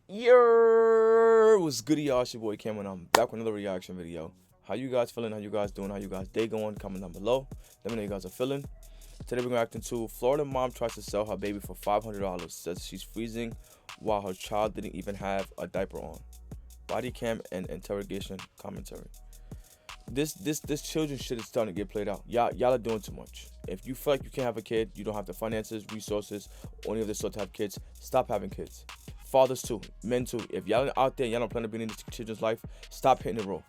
Yo, what's good, y'all? It's your boy Cameron. I'm back with another reaction video. How you guys feeling? How you guys doing? How you guys day going? Comment down below. Let me know how you guys are feeling. Today we're reacting to Florida mom tries to sell her baby for $500. Says she's freezing while her child didn't even have a diaper on. Body cam and interrogation commentary. This children shit is starting to get played out. Y'all are doing too much. If you feel like you can't have a kid, you don't have the finances, resources, or any of this sort to have kids, stop having kids. Fathers too, men too. If y'all out there, y'all don't plan to be in this children's life, stop hitting the road.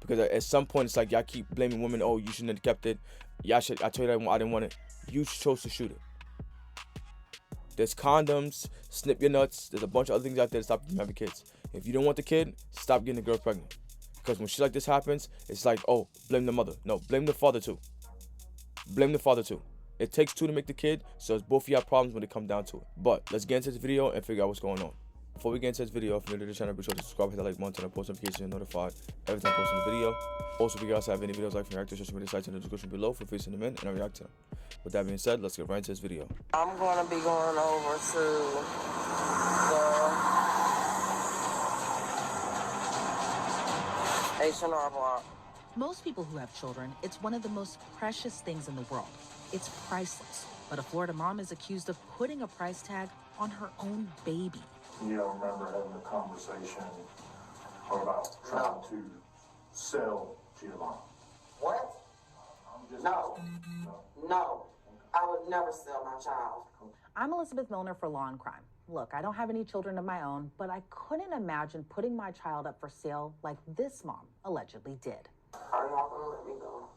Because at some point it's like y'all keep blaming women. Oh, you shouldn't have kept it. Y'all should. I told you I didn't want it. You chose to shoot it. There's condoms, snip your nuts. There's a bunch of other things out there to stop you from having kids. If you don't want the kid, stop getting the girl pregnant. Because when shit like this happens, it's like, oh, blame the mother. No, blame the father too. Blame the father too. It takes two to make the kid, so it's both of y'all problems when it comes down to it. But let's get into this video and figure out what's going on. Before we get into this video, if you're new to the channel, be sure to subscribe, hit that like button, turn on post notifications, and notified every time I post a new video. Also, if you guys have any videos like from react to social media sites in the description below, feel free to send them in and I'll react to them. With that being said, let's get right into this video. I'm going to be going over to the H&R Block. Most people who have children, it's one of the most precious things in the world. It's priceless. But a Florida mom is accused of putting a price tag on her own baby. You don't remember having a conversation about trying to sell to your mom? What? No. No. I would never sell my child. I'm Elizabeth Milner for Law and Crime. Look, I don't have any children of my own, but I couldn't imagine putting my child up for sale like this mom allegedly did. Are y'all going to let me go?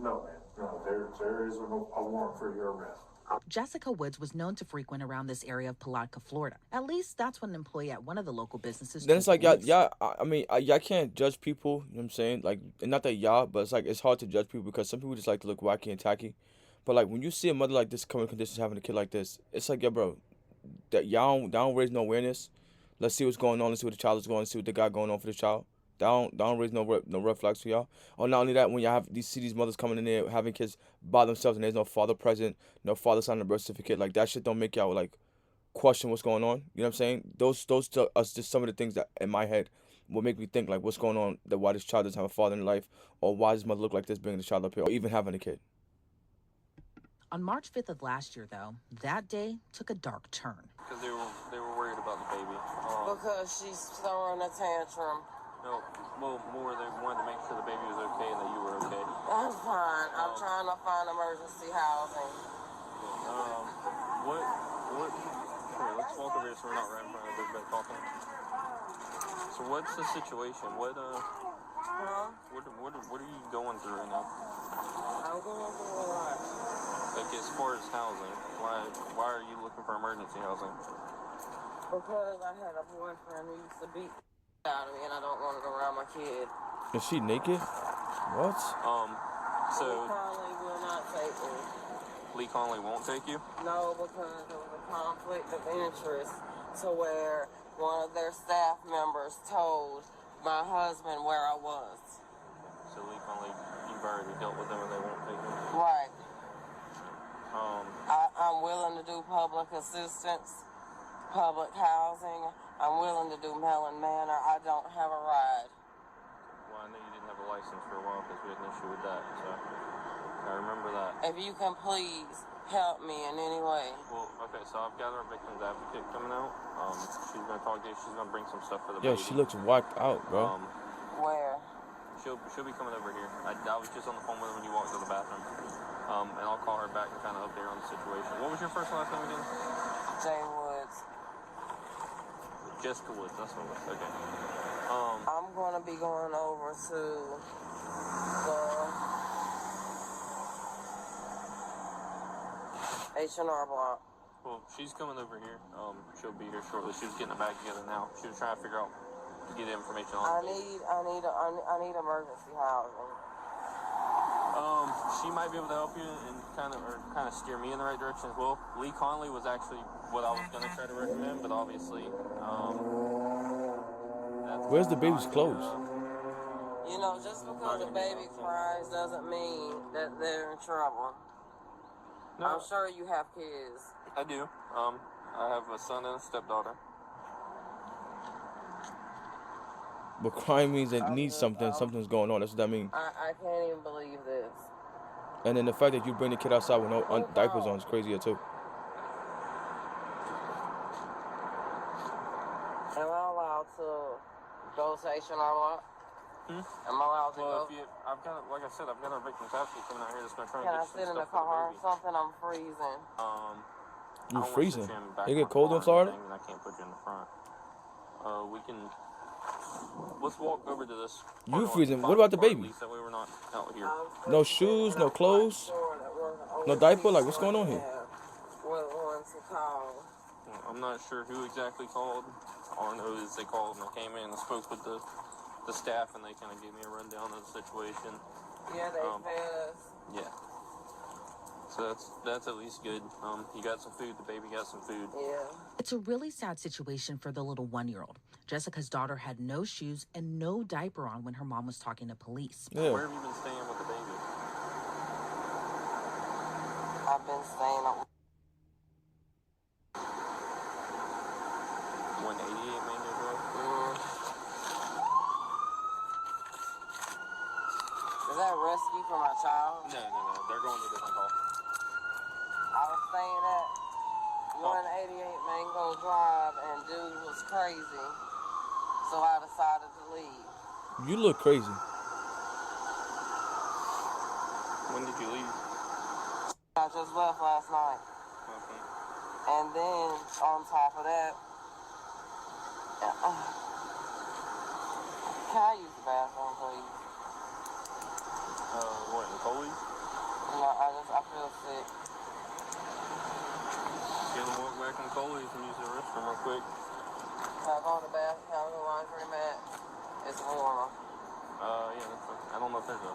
No, man. No, there is a warrant for your arrest. Jessica Woods was known to frequent around this area of Palatka, Florida. At least that's what an employee at one of the local businesses Then it's told like, police. y'all can't judge people, you know what I'm saying? Like, and not that y'all, but it's like, it's hard to judge people because some people just like to look wacky and tacky. But like, when you see a mother like this coming in conditions having a kid like this, it's like, yeah, bro, that y'all don't raise no awareness. Let's see what's going on. Let's see what the child is going. Let's see what they got going on for the child. Don't raise no red flags for y'all. Or not only that, when y'all have these mothers coming in there having kids by themselves and there's no father present, no father signing a birth certificate, like that shit don't make y'all like question what's going on. You know what I'm saying? Those are just some of the things that in my head will make me think like what's going on, that why this child doesn't have a father in life, or why does this mother look like this bringing the child up here, or even having a kid. On March 5th of last year, though, that day took a dark turn. Because they were worried about the baby. Because she's throwing a tantrum. No, well, more they wanted to make sure the baby was okay and that you were okay. I'm fine. I'm trying to find emergency housing. Here, let's walk over here so we're not right in front of everybody talking. So what's the situation? What are you going through right now? I'm going through a lot. Like, as far as housing, why are you looking for emergency housing? Because I had a boyfriend who used to beat out of me and I don't want it around my kid. Is she naked? What? So Lee Conley will not take me. Lee Conley won't take you? No, because there was a conflict of interest to where one of their staff members told my husband where I was. So Lee Conley, you've already dealt with them and they won't take you? Right. I'm willing to do public assistance, public housing. I'm willing to do Mellon Manor. I don't have a ride. Well, I know you didn't have a license for a while because we had an issue with that, so I remember that. If you can please help me in any way. Well, okay, so I've got our victim's advocate coming out. She's going to talk to you. She's going to bring some stuff for the Yo, baby. she looks whacked out, bro. Where? She'll be coming over here. I was just on the phone with her when you walked to the bathroom. And I'll call her back and kind of update her on the situation. What was your first and last name again? Jay Woods. Jessica Woods, that's what it was. Okay. I'm going to be going over to the H&R Block. Well, she's coming over here. She'll be here shortly. She was getting it back together now. She was trying to figure out to get information on it. I need emergency housing. She might be able to help you and kind of steer me in the right direction as well. Lee Conley was actually what I was going to try to recommend, but obviously, Where's the baby's clothes? You know, just because a baby cries doesn't mean that they're in trouble. No. I'm sure you have kids. I do. I have a son and a stepdaughter. But crying means it needs something. Something's going on. That's what that means. I can't even believe this. And then the fact that you bring the kid outside with no diapers on is crazier too. Am I allowed to go to H&R Block? Am I allowed to go? I've got, like I said, I've got our victim's advocate coming out here that's going to try Can and I get sit in the stuff for car or baby. something? I'm freezing. You freezing? It It get cold in Florida? And I can't put you in the front. We can. Let's walk over to this. You freezing? What about the baby? At least that way we're not out here. No shoes, no clothes, no diaper. Like, what's going on here? What one to call? I'm not sure who exactly called. All I know is they called and they came in and spoke with the staff and they kind of gave me a rundown of the situation. Yeah, they fed us. Yeah. So that's at least good. You got some food. The baby got some food. Yeah. It's a really sad situation for the little 1-year-old. Jessica's daughter had no shoes and no diaper on when her mom was talking to police. Yeah. Where have you been staying with the baby? I've been staying up. 188 Main Road. Is that rescue for my child? No. They're going to a different call. I was staying at 188 Mango Drive and dude was crazy. So I decided to leave. You look crazy. When did you leave? I just left last night. Okay. And then on top of that, can I use the bathroom, please? What, in Coley's? No, I feel sick. Get to walk back in Coley's and use the restroom real quick. Can I go in the bathroom? Can I go to the laundry mat? It's warm. Yeah, I don't know if there's a...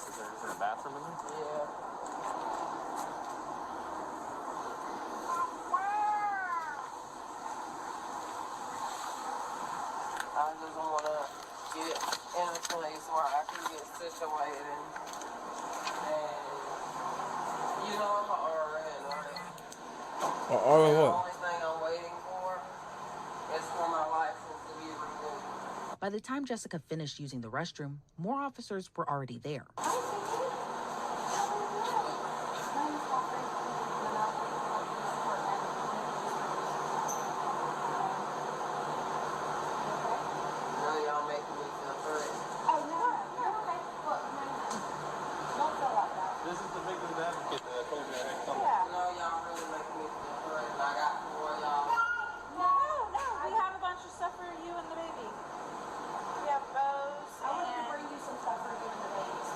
Is there a bathroom in there? Yeah. I just want to get in a place where I can get situated. And, you know, I'm an RN, right? Or And the what? only thing I'm waiting for is for my license to be renewed. By the time Jessica finished using the restroom, more officers were already there. Really, y'all making me feel threatened. This is the victim's advocate that I told you I had come. No, y'all really making me feel threatened. I got 4 y'all. No, we have a bunch of stuff for you and the baby. We have bows I want to and bring you some stuff for you and the babies.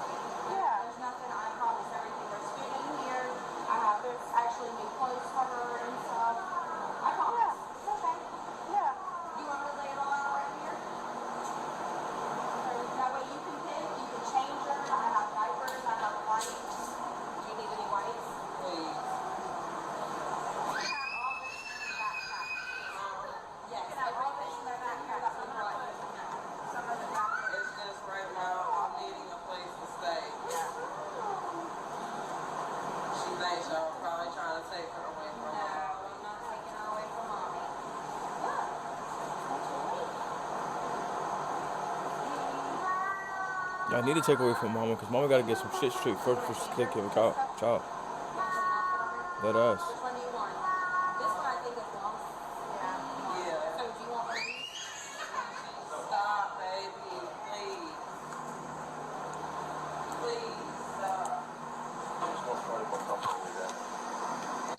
yeah. There's nothing, I promise, everything. There's food in here. I have, there's actually new clothes for her and stuff. I promise. It's okay. Yeah. You want me to lay it all out right here? That way you can pick, you can change her. I have diapers, I have wipes. Do you need any wipes? Please. I have all this in the backpack. Yes, everything in the backpack. Some of the backpack. It's just right now, I'm needing a place to stay. She thinks y'all probably trying to take her away from No, her. I'm not taking her away from mommy. Y'all need to take away from mama because mama got to get some shit straight first before she take care of a child. That ass. Which one do you want? This one I think is long. Yeah. Yeah. So do you want one of these? Stop, baby. Please. Please stop.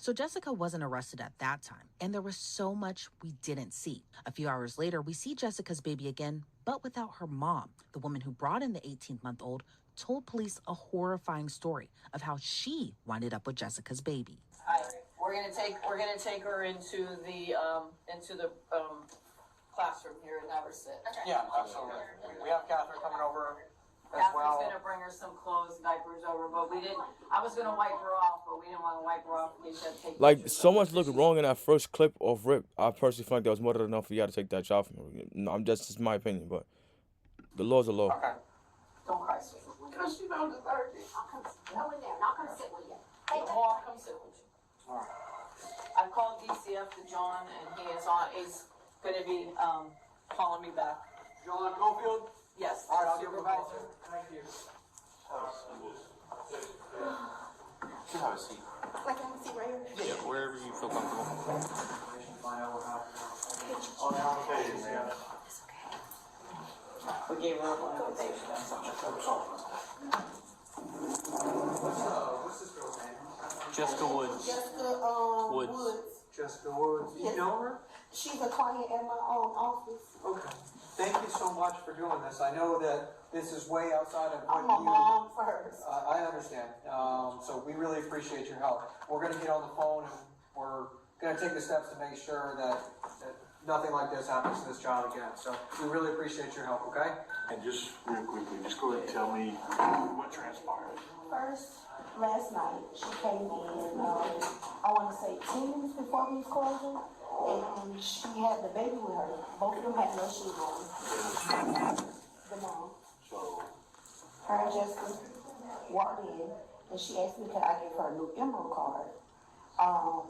So Jessica wasn't arrested at that time, and there was so much we didn't see. A few hours later, we see Jessica's baby again, but without her mom. The woman who brought in the 18-month-old told police a horrifying story of how she winded up with Jessica's baby. We're gonna take her into the classroom here at Neversit. Yeah, absolutely. We have Catherine coming over as Catherine's well. gonna bring her some clothes, diapers over, but we didn't. I was gonna wipe her off, but we didn't want to wipe her off in case she had to take. Like, pictures so of her. much looked wrong in that first clip of Rip. I personally feel like that was more than enough for y'all to take that child from her. No, just my opinion, but the law's a law. Okay. Don't cry, sweetie. Because she don't deserve it. I'll come, go in there and I'll come sit with you. Oh, I'll come sit with you. I've called DCF to John, and he's gonna be calling me back. John Cofield? Yes. All right, I'll give him a call. Thank you. You have a seat. Like I can see right here. Yeah, wherever you feel comfortable. We gave her a notification. What's this girl's name? Jessica Woods. Jessica Woods. Jessica Woods. You Yes. know her? She's a client at my office. Okay. Thank you so much for doing this. I know that this is way outside of I'm what a you... mom first. I understand. So we really appreciate your help. We're going to get on the phone and we're going to take the steps to make sure that nothing like this happens to this child again. So we really appreciate your help, okay? And just real quickly, just go ahead and tell me what transpired. First, last night, she came in, I want to say 10 minutes before we was closing, and she had the baby with her. Both of them had no shoes on. The mom. So, Her and Jessica walked in, and she asked me could I give her a new Emerald card,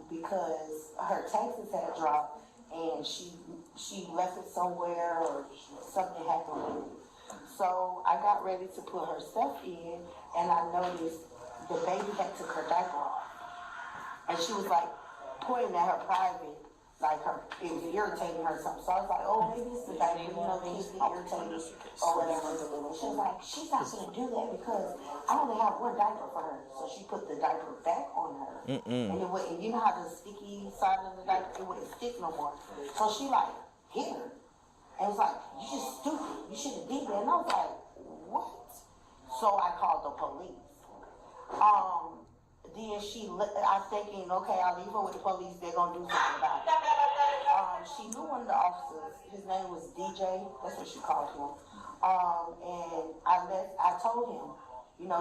because her taxes had dropped, and she left it somewhere or something happened with it. So I got ready to put her stuff in, and I noticed the baby had took her diaper off. And she was like pointing at her private, like it was irritating her or something. So I was like, oh, maybe it's the diaper, kids get irritated or whatever. She was like, she's not going to do that because I only have one diaper for her. So she put the diaper back on her. And it wouldn't, you know how the sticky side of the diaper, it wouldn't stick no more. So she like hit her. And it was like, you just stupid. You should have did that. And I was like, what? So I called the police. Then I'm thinking, okay, I'll leave her with the police. They're going to do something about it. She knew one of the officers. His name was DJ. That's what she called him. And I told him,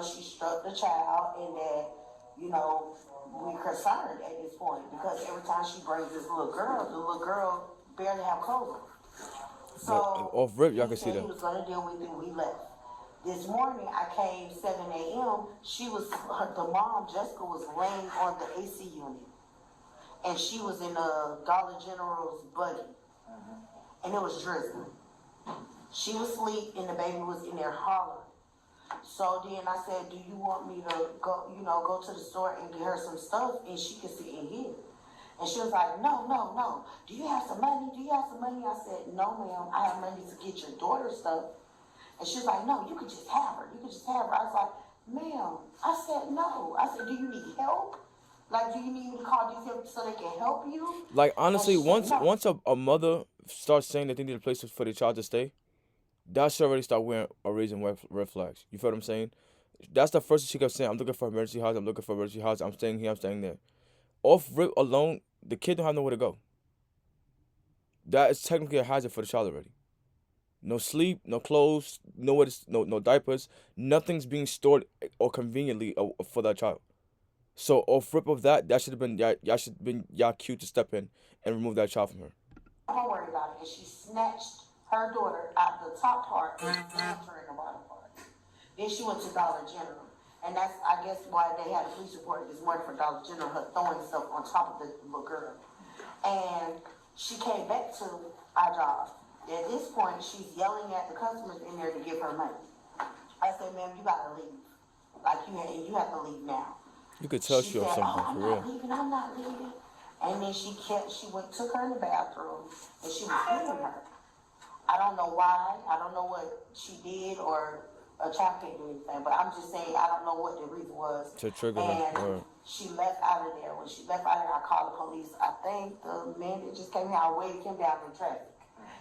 she struck the child and that, we're concerned at this point because every time she brings this little girl, the little girl barely have clothes on. So off rip, y'all can see he that. was gonna deal with it. We left. This morning I came 7 a.m. The mom Jessica was laying on the AC unit, and she was in a Dollar General's buggy, and it was drizzling. She was asleep, and the baby was in there hollering. So then I said, "Do you want me to go to the store and get her some stuff, and she can sit in here?" And she was like, no. Do you have some money? I said, no, ma'am. I have money to get your daughter stuff. And she was like, no, you could just have her. I was like, ma'am. I said, no. I said, do you need help? Like, do you need me to call these people so they can help you? Like, honestly, And she said, once no. a mother starts saying that they need a place for the child to stay, that should already start raising red flags. You feel what I'm saying? That's the first thing she kept saying. I'm looking for emergency house. I'm staying here. I'm staying there. Off rip alone, the kid don't have nowhere to go. That is technically a hazard for the child already. No sleep, no clothes, no diapers. Nothing's being stored or conveniently for that child. So off rip of that should have been y'all cute to step in and remove that child from her. Don't worry about it. And she snatched her daughter out the top part and left her in the bottom part. Then she went to Dollar General. And that's, I guess, why they had a police report this morning for Dollar General, her throwing stuff on top of the little girl. And she came back to our job. At this point, she's yelling at the customers in there to give her money. I said, ma'am, you gotta leave. Like, you have to leave now. You could tell she said, on something, for real. I'm not leaving. And then she took her in the bathroom, and she was hitting her. I don't know why. I don't know what she did, or a child can't do anything, but I'm just saying I don't know what the reason was. To trigger her. And she left out of there. When she left out of there, I called the police. I think the man that just came here, I waved him down in traffic.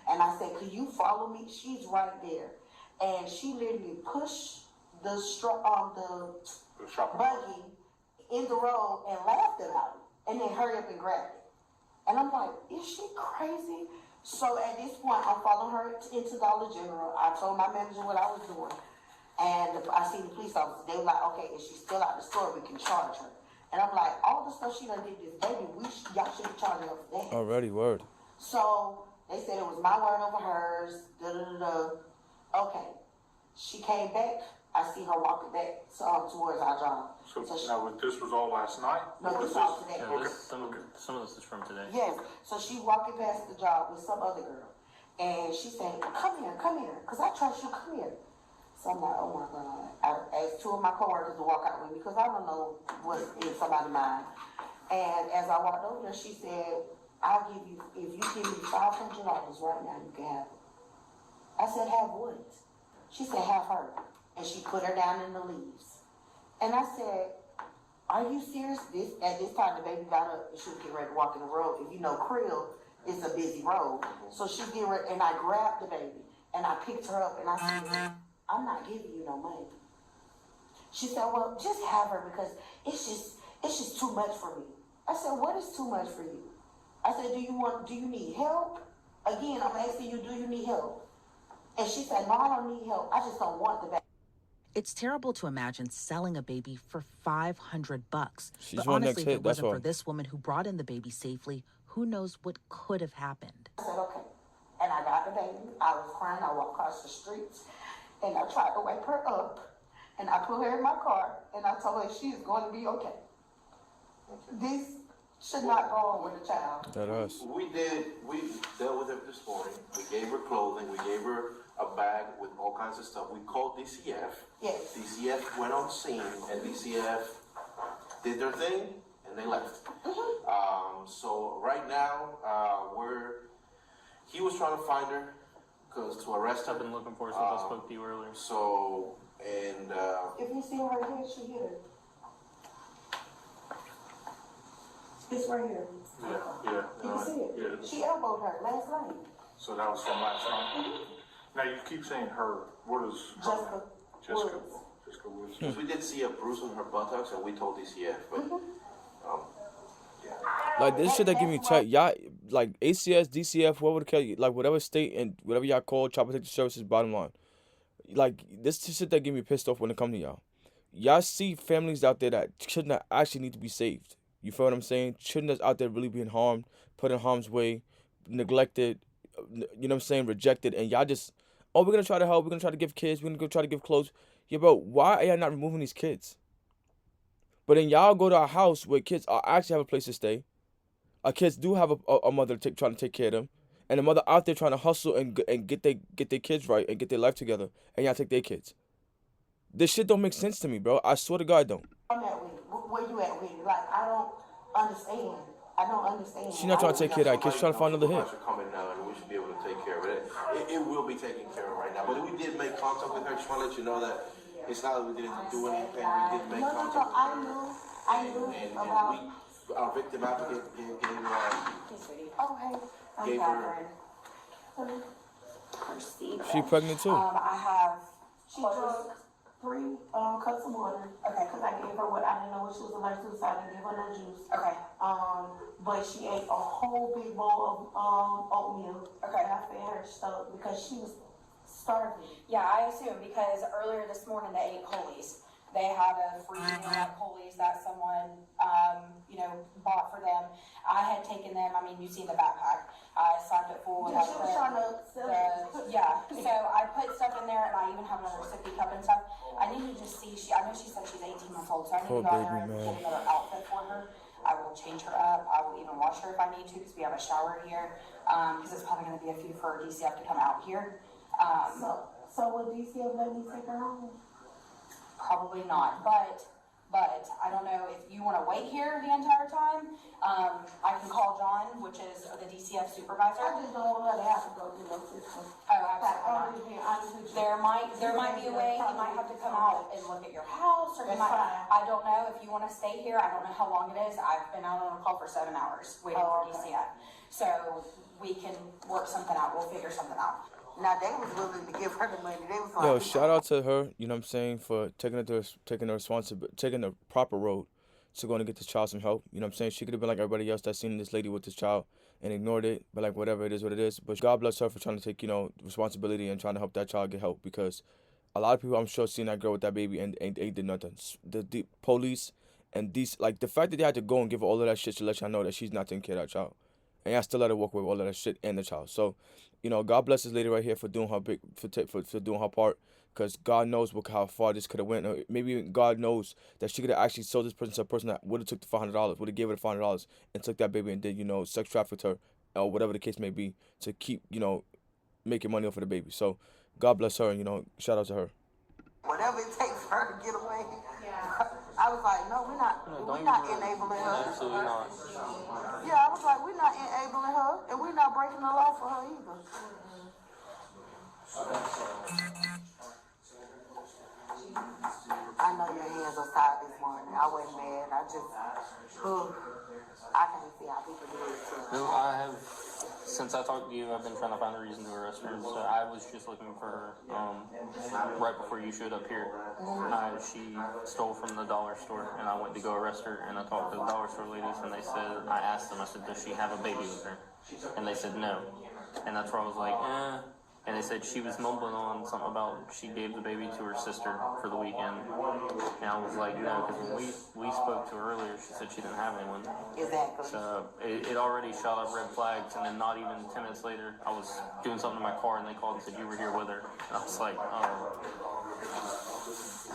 And I said, could you follow me? She's right there. And she literally pushed the buggy in the road and laughed about it. And then hurry up and grabbed it. And I'm like, is she crazy? So at this point, I'm following her into Dollar General. I told my manager what I was doing. And I seen the police officers. They were like, okay, if she's still out the store, we can charge her. And I'm like, all the stuff she done did this baby, y'all should be charging her for that. Already, word. So they said it was my word over hers. Okay. She came back. I see her walking back towards our job. So now, this was all last night? No, this was today. Yeah, some of this is from today. Yes. So she walking past the job with some other girl. And she said, come here, because I trust you, come here. So I'm like, oh my God. I asked two of my coworkers to walk out with me because I don't know what's in somebody's mind. And as I walked over there, she said, I'll give you, if you give me $500 right now, you can have it. I said, have what? She said, have her. And she put her down in the leaves. And I said, are you serious? At this time, the baby got up and she was getting ready to walk in the road. If you know Creel, it's a busy road. So she's getting ready, and I grabbed the baby and I picked her up and I said, I'm not giving you no money. She said, well, just have her because it's just too much for me. I said, what is too much for you? I said, do you need help? Again, I'm asking you, do you need help? And she said, no, I don't need help. I just don't want the baby. It's terrible to imagine selling a baby for $500. She's But one honestly, next if it hit, that's wasn't for all. this woman who brought in the baby safely, who knows what could have happened. I said, okay. And I got the baby. I was crying. I walked across the streets and I tried to wake her up. And I put her in my car and I told her she is going to be okay. This should not go on with a child. That us. We dealt with her this morning. We gave her clothing. We gave her a bag with all kinds of stuff. We called DCF. Yes. DCF went on scene and DCF did their thing and they left. So right now, he was trying to find her because to arrest her. I've been looking for her since I spoke to you earlier. So, and If you see her here, she here. It's right here. Yeah. You can see it. Yeah. She elbowed her last night. So that was from last night. Now you keep saying her. What is her name? Jessica Woods. Jessica Woods. because we did see a bruise on her buttocks and we told DCF, but yeah. Like this shit that give me check. Y'all like ACS, DCF, whoever the hell, like whatever state and whatever y'all call child protective services. Bottom line, like this is shit that get me pissed off when it comes to y'all. Y'all see families out there that shouldn't actually need to be saved. You feel what I'm saying? Children out there really being harmed, put in harm's way, neglected, you know what I'm saying, rejected, and y'all just, oh, we're gonna try to help, we're gonna try to give kids, we're gonna go try to give clothes. Yeah, bro, why are y'all not removing these kids? But then y'all go to a house where kids are actually have a place to stay. Our kids do have a mother trying to take care of them, and the mother out there trying to hustle and get their kids right and get their life together, and y'all take their kids. This shit don't make sense to me, bro. I swear to God, it don't. I'm at with it. Where you at with it? Like, I don't understand. I don't understand. She not trying to take care of that kid. She's trying to find another hit. Should come in now and we should be able to take care of it. It will be taken care of right now. But we did make contact with her. Just want to let you know that it's not that we didn't do anything. We did make contact with her. I knew And about. our victim advocate gave Oh, hey. I'm gave her. Catherine. She pregnant too. She drank 3 cups of water. Okay. Because I gave her what I didn't know what she was allergic to, so I didn't give her no juice. Okay. But she ate a whole big bowl of oatmeal. Okay. And I fed her stuff because she was starving. Yeah, I assume because earlier this morning they ate Coolies. They had a free meal at Coolies that someone, bought for them. I had taken them. I mean, you've seen the backpack. I slapped it full. Yeah, she was trying to sell it. Yeah. So I put stuff in there, and I even have another sippy cup and stuff. I need to just see. I know she said she's 18 months old, so I need Poor to go out there baby, and man. get another outfit for her. I will change her up. I will even wash her if I need to, because we have a shower here. Because it's probably going to be a few for DCF to come out here. So will DCF let me take her home? Probably not, but I don't know if you want to wait here the entire time. I can call John, which is the DCF supervisor. I just don't want her to have to go through no system. Oh, absolutely not. There might be a way he might have to come out and look at your house, or he That's might. fine. I don't know if you want to stay here. I don't know how long it is. I've been out on a call for 7 hours waiting for okay. DCF, so we can work something out. We'll figure something out. Now they was willing to give her the money. They was like, Yo, shout out to her, you know what I'm saying, for taking the proper road to going to get this child some help. You know what I'm saying? She could have been like everybody else that's seen this lady with this child and ignored it, but like whatever, it is what it is. But God bless her for trying to take, responsibility and trying to help that child get help, because a lot of people, I'm sure, seen that girl with that baby and ain't did nothing. The police and these, like, the fact that they had to go and give her all of that shit to let y'all know that she's not taking care of that child. And y'all still let her walk away with all of that shit and the child. So, God bless this lady right here for doing her for doing her part, because God knows how far this could have went. Or maybe even God knows that she could have actually sold this person to a person that would have took the $500, would have gave her the $500 and took that baby and did, sex trafficked her or whatever the case may be, to keep, making money off of the baby. So God bless her, and shout out to her. Whatever it takes for her to get away. I was like, no, we're not enabling her. Absolutely not. Yeah, I was like, we're not enabling her, and we're not breaking the law for her either. I know your hands are tied this morning. I wasn't mad. I can't see how people do it too. No, since I talked to you, I've been trying to find a reason to arrest her. So I was just looking for her right before you showed up here. She stole from the dollar store, and I went to go arrest her, and I talked to the dollar store ladies, and they said, I asked them, I said, does she have a baby with her? And they said no. And that's where I was like, And they said she was mumbling on something about she gave the baby to her sister for the weekend. And I was like, no, because when we spoke to her earlier, she said she didn't have anyone. Exactly. So it already shot up red flags, and then not even 10 minutes later, I was doing something in my car, and they called and said you were here with her. And I was like, oh.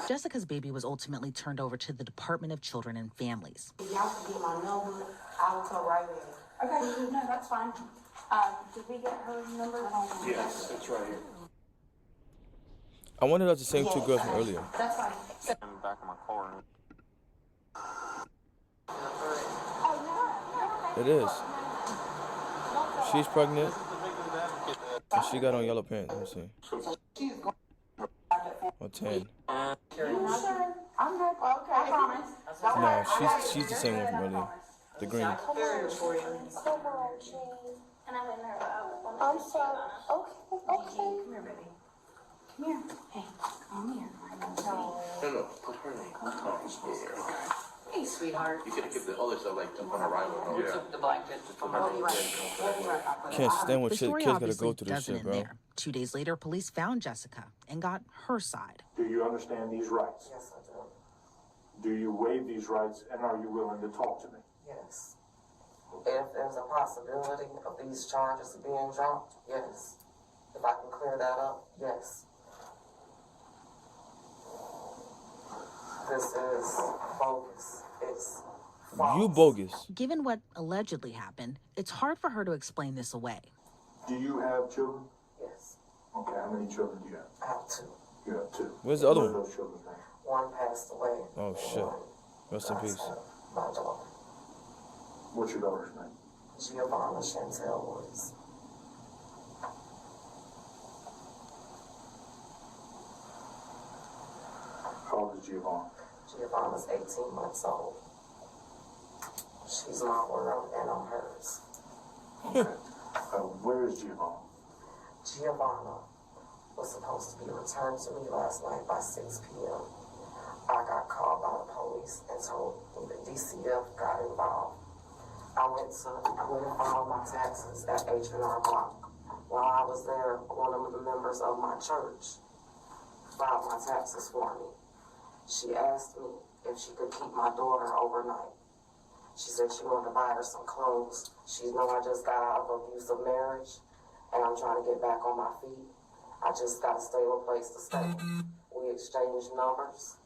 Jessica's baby was ultimately turned over to the Department of Children and Families. If y'all can get my number, I'll come right in. Okay, no, that's fine. Did we get her number? Yes, it's right here. I wonder if that's the same two girls from earlier. That's fine. I'm back in my car. It is. She's pregnant. And she got on yellow pants. Let me see. Or tan. I'm good. Okay, I promise. No, she's the same one from earlier. The green. And I'm in there. I'm sorry. Okay. Come here, baby. Come here. Hey, come here. No, put her name. Hey, sweetheart. You could have kept the other stuff like up on arrival. We took the blanket from her. Can't stand what The shit story kids gotta obviously go through this doesn't shit, end bro. there. 2 days later, police found Jessica and got her side. Do you understand these rights? Yes, I do. Do you waive these rights, and are you willing to talk to me? Yes. If there's a possibility of these charges being dropped, yes. If I can clear that up, yes. This is bogus. It's false. You bogus. Given what allegedly happened, it's hard for her to explain this away. Do you have children? Yes. Okay, how many children do you have? I have two. You have two. Where's the other What are one? those children's names? One passed away. Oh, shit. Rest in peace. My daughter, What's your daughter's name? Giovanna Chantel Woods. How old is Giovanna? Giovanna's 18 months old. She's my world and I'm hers. Okay. Where is Giovanna? Giovanna was supposed to be returned to me last night by 6 p.m. I got called by the police and told me the DCF got involved. I went and filed my taxes at H&R Block. While I was there, one of the members of my church filed my taxes for me. She asked me if she could keep my daughter overnight. She said she wanted to buy her some clothes. She know I just got out of abusive marriage and I'm trying to get back on my feet. I just got a stable place to stay. We exchanged numbers.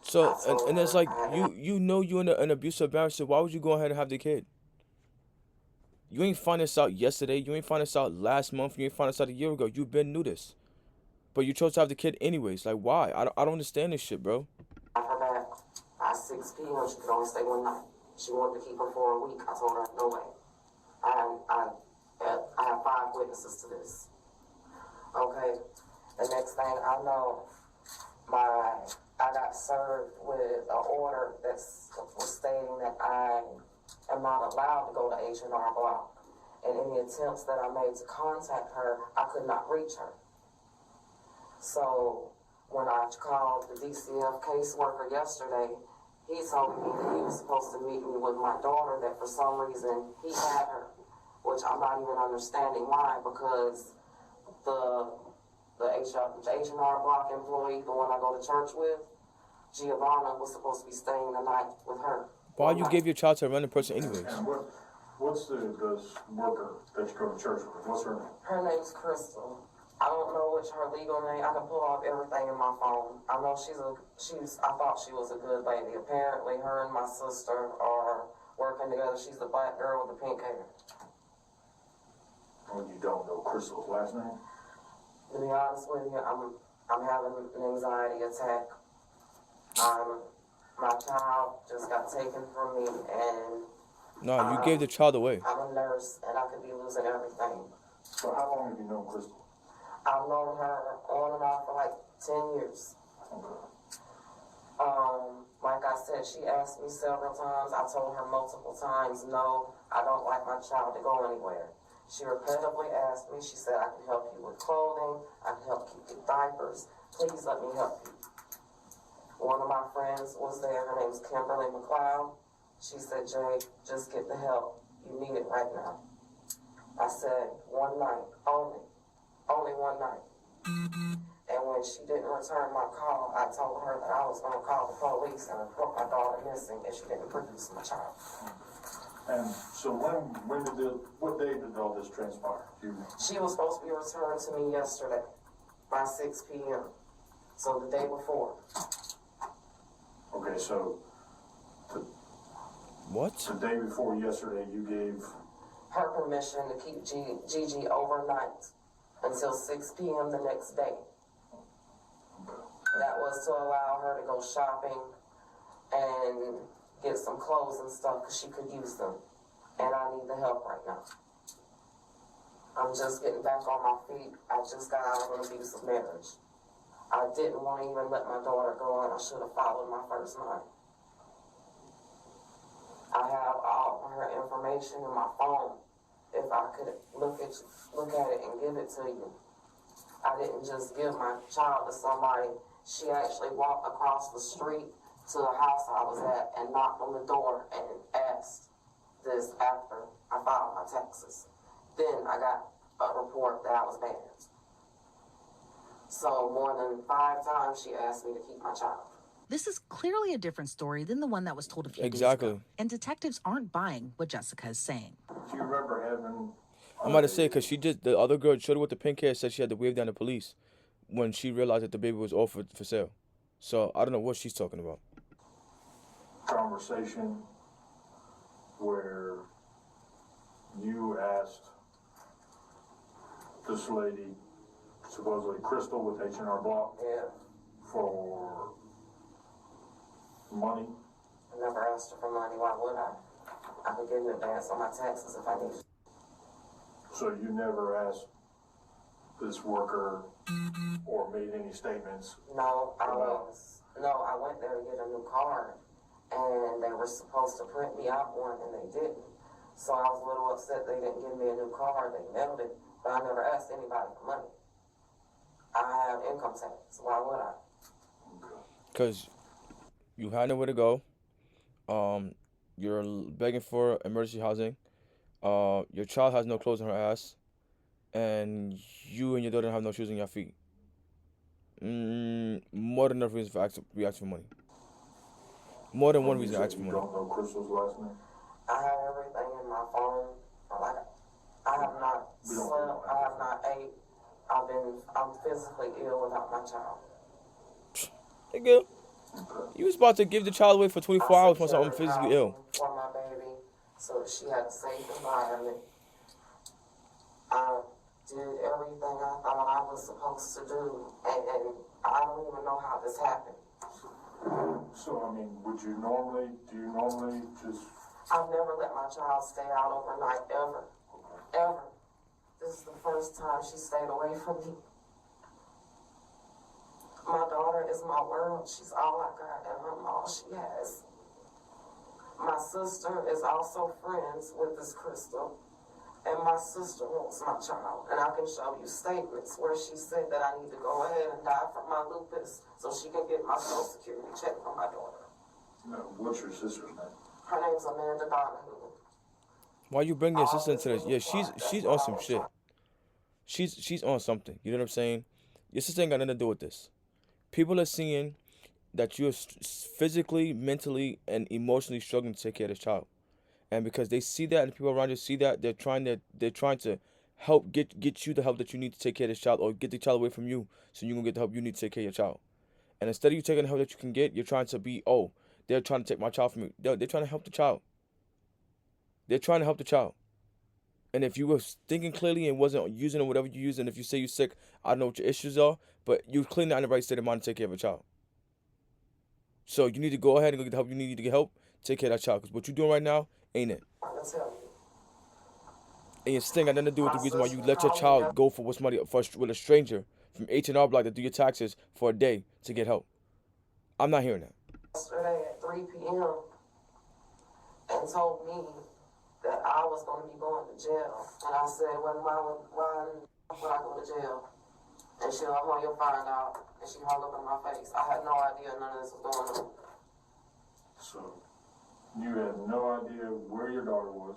So, and it's like, you know you're in an abusive marriage, so why would you go ahead and have the kid? You ain't find this out yesterday. You ain't find this out last month. You ain't find this out a year ago. You've been knew this. But you chose to have the kid anyways. Like, why? I don't understand this shit, bro. After that, at 6 p.m., she could only stay one night. She wanted to keep her for a week. I told her, no way. I have 5 witnesses to this. Okay, the next thing I know, I got served with an order that was stating that I am not allowed to go to H&R Block. And any attempts that I made to contact her, I could not reach her. So when I called the DCF caseworker yesterday, he told me that he was supposed to meet me with my daughter, that for some reason he had her, which I'm not even understanding why, because the H&R Block employee, the one I go to church with, Giovanna was supposed to be staying the night with her. Why you gave your child to a random person anyways? And what's the worker that you go to church with? What's her name? Her name's Crystal. I don't know which her legal name. I can pull off everything in my phone. I know I thought she was a good lady. Apparently, her and my sister are working together. She's the black girl with the pink hair. Well, you don't know Crystal's last name? To be honest with you, I'm having an anxiety attack. My child just got taken from me, and No, you gave the child away. I'm a nurse, and I could be losing everything. So how long have you known Crystal? I've known her on and off for like 10 years. Okay. Like I said, she asked me several times. I told her multiple times, no, I don't like my child to go anywhere. She repeatedly asked me, she said, I can help you with clothing, I can help keep your diapers, please let me help you. One of my friends was there, her name's Kimberly McLeod. She said, Jay, just get the help, you need it right now. I said, one night, only one night. And when she didn't return my call, I told her that I was going to call the police and report my daughter missing if she didn't produce my child. And so what day did all this transpire? She was supposed to be returned to me yesterday by 6 p.m. So the day before. Okay, so What? the day before yesterday, you gave Her permission to keep Gigi overnight until 6 p.m. the next day. That was to allow her to go shopping and get some clothes and stuff because she could use them. And I need the help right now. I'm just getting back on my feet. I just got out of an abusive marriage. I didn't want to even let my daughter go, and I should have followed my first mind. I have all of her information in my phone. If I could look at it and give it to you. I didn't just give my child to somebody. She actually walked across the street to the house I was at and knocked on the door and asked this after I filed my taxes. Then I got a report that I was banned. So more than 5 times she asked me to keep my child. This is clearly a different story than the one that was told a few days Exactly. ago. And detectives aren't buying what Jessica is saying. do you remember having I'm about to say, because the other girl, shorty with the pink hair, said she had to wave down the police when she realized that the baby was offered for sale. So I don't know what she's talking about. conversation where you asked this lady, supposedly Crystal with H&R Block, Yeah, for money? I never asked her for money. Why would I? I could get an advance on my taxes if I need to. So you never asked this worker or made any statements? No, I went there to get a new card, and they were supposed to print me out one, and they didn't. So I was a little upset they didn't give me a new card. They mailed it, but I never asked anybody for money. I have income tax. Why would I? Because you had nowhere to go. You're begging for emergency housing. Your child has no clothes on her ass. And you and your daughter have no shoes on your feet. More than enough reason for we ask for money. More than one reason to ask for You money. don't know Crystal's last name? I have everything in my phone. Like, I have not slept. I have not ate. I'm physically ill without my child. Nigga, you was about to give the child away for 24 hours for something physically ill. For my baby, so that she had a safe environment. I did everything I thought I was supposed to do, and I don't even know how this happened. So, I mean, do you normally just... I've never let my child stay out overnight, ever. Ever. This is the first time she stayed away from me. My daughter is my world. She's all I got, and I'm all she has. My sister is also friends with this Crystal, and my sister wants my child. And I can show you statements where she said that I need to go ahead and die from my lupus so she can get my Social Security check from my daughter. No, what's your sister's name? Her name's Amanda Donahue. Why you bring your sister into this? Yeah, she's on some shit. She's on something. You know what I'm saying? Your sister ain't got nothing to do with this. People are seeing that you're physically, mentally, and emotionally struggling to take care of this child, and because they see that and people around you see that, they're trying to help get you the help that you need to take care of this child, or get the child away from you so you can get the help you need to take care of your child. And instead of you taking the help that you can get, you're trying to be, oh, they're trying to take my child from me. They're trying to help the child. They're trying to help the child. And if you were thinking clearly and wasn't using whatever you use, and if you say you're sick, I don't know what your issues are, but you're clearly not in the right state of mind to take care of a child. So you need to go ahead and go get the help you need to get help. Take care of that child, because what you're doing right now ain't it. I can tell you. And your thing got nothing to do with the reason why you let your child go with a stranger from H&R Block to do your taxes for a day to get help. I'm not hearing that. Yesterday at 3 p.m. and told me that I was going to be going to jail. And I said, well, why would I go to jail? And she like, well, you'll find out. And she hung up in my face. I had no idea none of this was going on. So, you had no idea where your daughter was?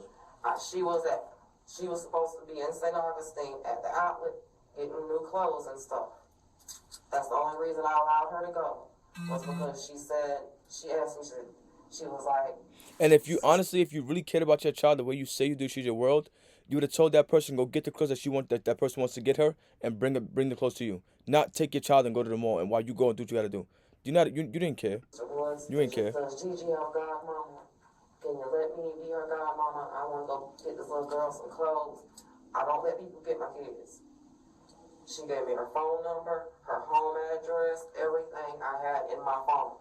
She was supposed to be in St. Augustine at the outlet getting new clothes and stuff. That's the only reason I allowed her to go. Was because she asked me, she was like... And if you really cared about your child the way you say you do, she's your world, you would have told that person, go get the clothes that person wants to get her and bring the clothes to you. Not take your child and go to the mall and while you go and do what you got to do. You didn't care. You ain't care. Gigi, godmama, can you let me be her godmama? I want to go get this little girl some clothes. I don't let people get my kids. She gave me her phone number, her home address, everything I had in my phone.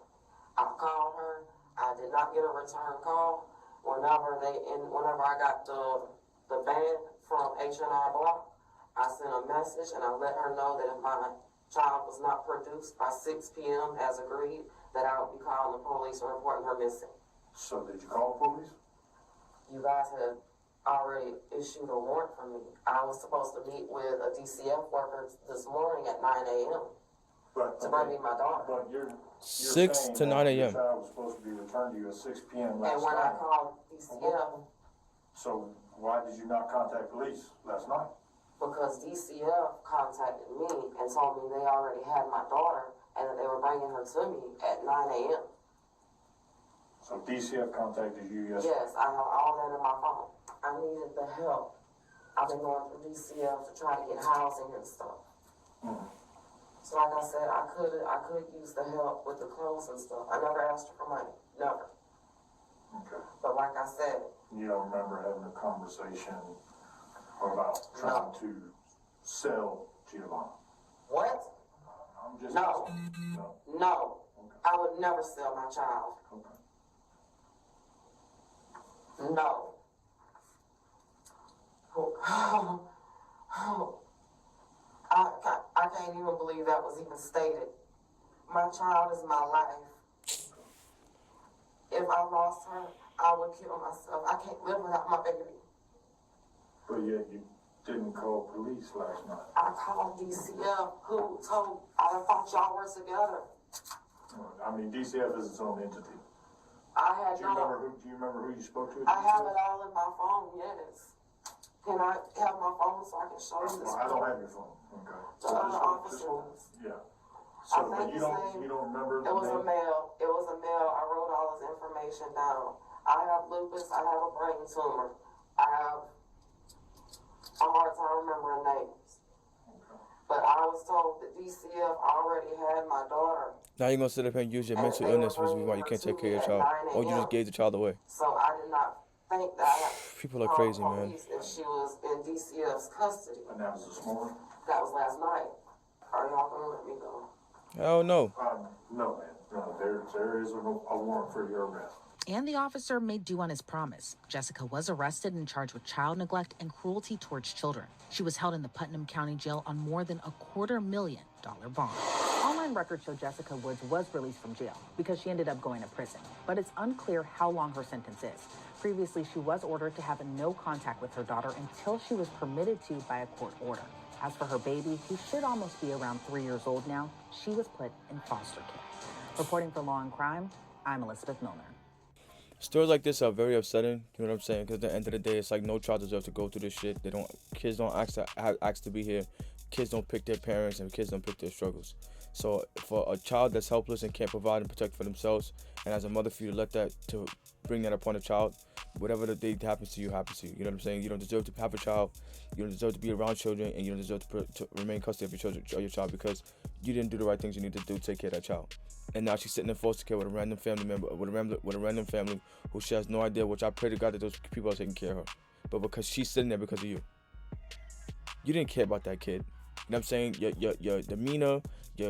I called her. I did not get a return call. Whenever I got the van from H&R Block, I sent a message and I let her know that if my child was not produced by 6 p.m. as agreed, that I would be calling the police and reporting her missing. So did you call the police? You guys had already issued a warrant for me. I was supposed to meet with a DCF worker this morning at 9 a.m. to bring me my daughter. But you're 6 to 9 a.m. Your child was supposed to be returned to you at 6 p.m. last night. And when I called DCF... So why did you not contact police last night? Because DCF contacted me and told me they already had my daughter and that they were bringing her to me at 9 a.m. So DCF contacted you yesterday? Yes, I have all that in my phone. I needed the help. I've been going through DCF to try to get housing and stuff. So like I said, I could use the help with the clothes and stuff. I never asked her for money. Never. Okay. But like I said... You don't remember having a conversation about trying to sell Giovanna? What? I'm just No. asking. No. No. Okay. I would never sell my child. Okay. No. I can't even believe that was even stated. My child is my life. If I lost her, I would kill myself. I can't live without my baby. But yet you didn't call police last night. I called DCF, who told, I thought y'all were together. I mean, DCF is its own entity. I had Do you remember who you spoke to? I have it all in my phone, yes. Can I have my phone so I can show you this? Well, I don't have your phone. Okay. The other officers. Yeah. I So, but think you don't remember the It was a name? mail. It was a mail. I wrote all this information down. I have lupus. I have a brain tumor. I have a hard time remembering names. Okay. But I was told that DCF already had my daughter. Now you're going to sit up here and use your mental illness reason why you can't take care of your child. Or you just gave the child away. So I did not think that I had People are crazy, man. police if she was in DCF's custody. And that was this morning? That was last night. Are y'all going to let me go? Hell no. No, man. No, there is a warrant for your arrest. And the officer made due on his promise. Jessica was arrested and charged with child neglect and cruelty towards children. She was held in the Putnam County Jail on more than $250,000 bond. Online records show Jessica Woods was released from jail because she ended up going to prison. But it's unclear how long her sentence is. Previously, she was ordered to have no contact with her daughter until she was permitted to by a court order. As for her baby, who should almost be around 3 years old now, she was put in foster care. Reporting for Law and Crime, I'm Elizabeth Milner. Stories like this are very upsetting, you know what I'm saying? Because at the end of the day, it's like no child deserves to go through this shit. Kids don't ask to be here. Kids don't pick their parents, and kids don't pick their struggles. So for a child that's helpless and can't provide and protect for themselves, and as a mother for you to bring that upon a child, whatever the day happens to you, happens to you. You know what I'm saying? You don't deserve to have a child. You don't deserve to be around children, and you don't deserve to remain custody of your child because you didn't do the right things you need to do to take care of that child. And now she's sitting in foster care with a random family member, with a random family who she has no idea. Which I pray to God that those people are taking care of her, but because she's sitting there because of you. You didn't care about that kid. You know what I'm saying? Your demeanor,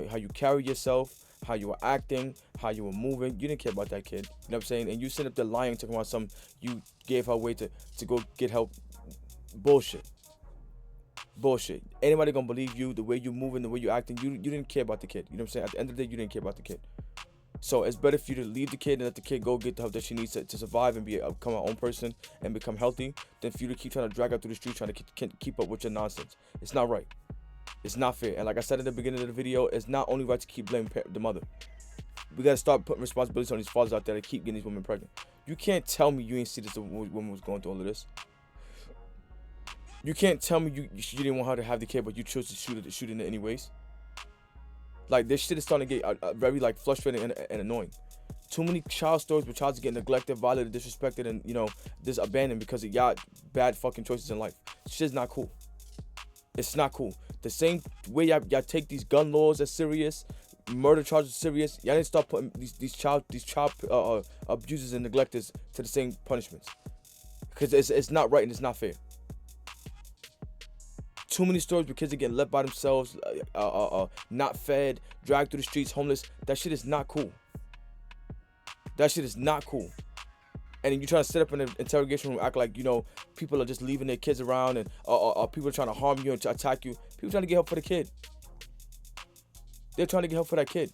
how you carry yourself, how you were acting, how you were moving. You didn't care about that kid. You know what I'm saying? And you sit up there lying, talking about you gave her away to go get help. Bullshit. Bullshit. Anybody gonna believe you, the way you moving, the way you acting? You didn't care about the kid. You know what I'm saying? At the end of the day, you didn't care about the kid. So it's better for you to leave the kid and let the kid go get the help that she needs to survive and become her own person and become healthy, than for you to keep trying to drag her through the street, trying to keep up with your nonsense. It's not right. It's not fair. And like I said at the beginning of the video, it's not only right to keep blaming the mother. We gotta start putting responsibilities on these fathers out there to keep getting these women pregnant. You can't tell me you ain't see this, the woman was going through all of this. You can't tell me you didn't want her to have the kid, but you chose to shoot it anyways. Like, this shit is starting to get very, like, frustrating and annoying. Too many child stories where children get neglected, violated, disrespected, and, you know, just abandoned because of y'all bad fucking choices in life. Shit's not cool. It's not cool. The same way y'all take these gun laws as serious, murder charges serious, y'all need to start putting these child abusers and neglectors to the same punishments. Because it's not right and it's not fair. Too many stories where kids are getting left by themselves, not fed, dragged through the streets, homeless. That shit is not cool. That shit is not cool. And you try to sit up in an interrogation room, act like, you know, people are just leaving their kids around, and people are trying to harm you and to attack you. People trying to get help for the kid. They're trying to get help for that kid.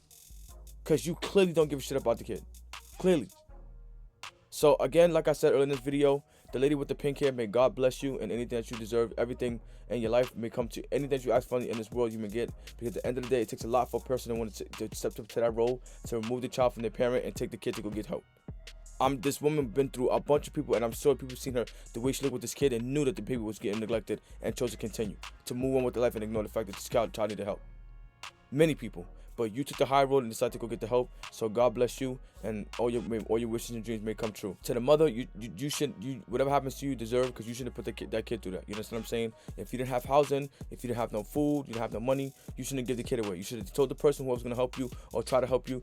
Because you clearly don't give a shit about the kid. Clearly. So, again, like I said earlier in this video, the lady with the pink hair, may God bless you and anything that you deserve. Everything in your life may come to anything that you ask for in this world, you may get. Because at the end of the day, it takes a lot for a person to want to step up to that role, to remove the child from their parent and take the kid to go get help. This woman been through a bunch of people, and I'm sure people seen her, the way she looked with this kid, and knew that the baby was getting neglected and chose to continue to move on with their life and ignore the fact that this child needed help. Many people. But you took the high road and decided to go get the help. So God bless you, and all your wishes and dreams may come true. To the mother, you whatever happens to you, deserve, because you shouldn't put that kid through that. You understand what I'm saying? If you didn't have housing, if you didn't have no food, you didn't have no money, you shouldn't give the kid away. You should have told the person who was going to help you or try to help you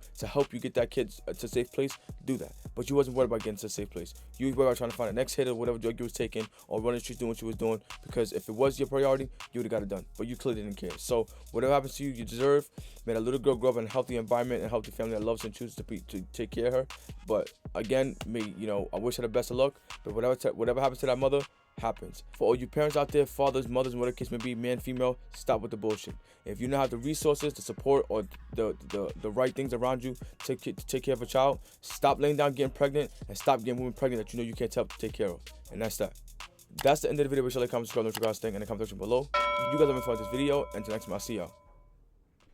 get that kid to a safe place. Do that. But you wasn't worried about getting to a safe place. You was worried about trying to find the next hit or whatever drug you was taking, or running the streets doing what you was doing. Because if it was your priority, you would have got it done. But you clearly didn't care. So whatever happens to you, you deserve. May that little girl grow up in a healthy environment and healthy family that loves and chooses to take care of her. But again, I wish her the best of luck. But whatever happens to that mother, happens. For all you parents out there, fathers, mothers, whatever the case may be, man, female, stop with the bullshit. If you don't have the resources, the support, or the right things around you to take care of a child, stop laying down getting pregnant, and stop getting women pregnant that you know you can't help to take care of. And that's that. That's the end of the video. Make sure to like, comment, subscribe, and what you guys think in the comment section below. You guys have been fun with this video, and until next time, I'll see y'all.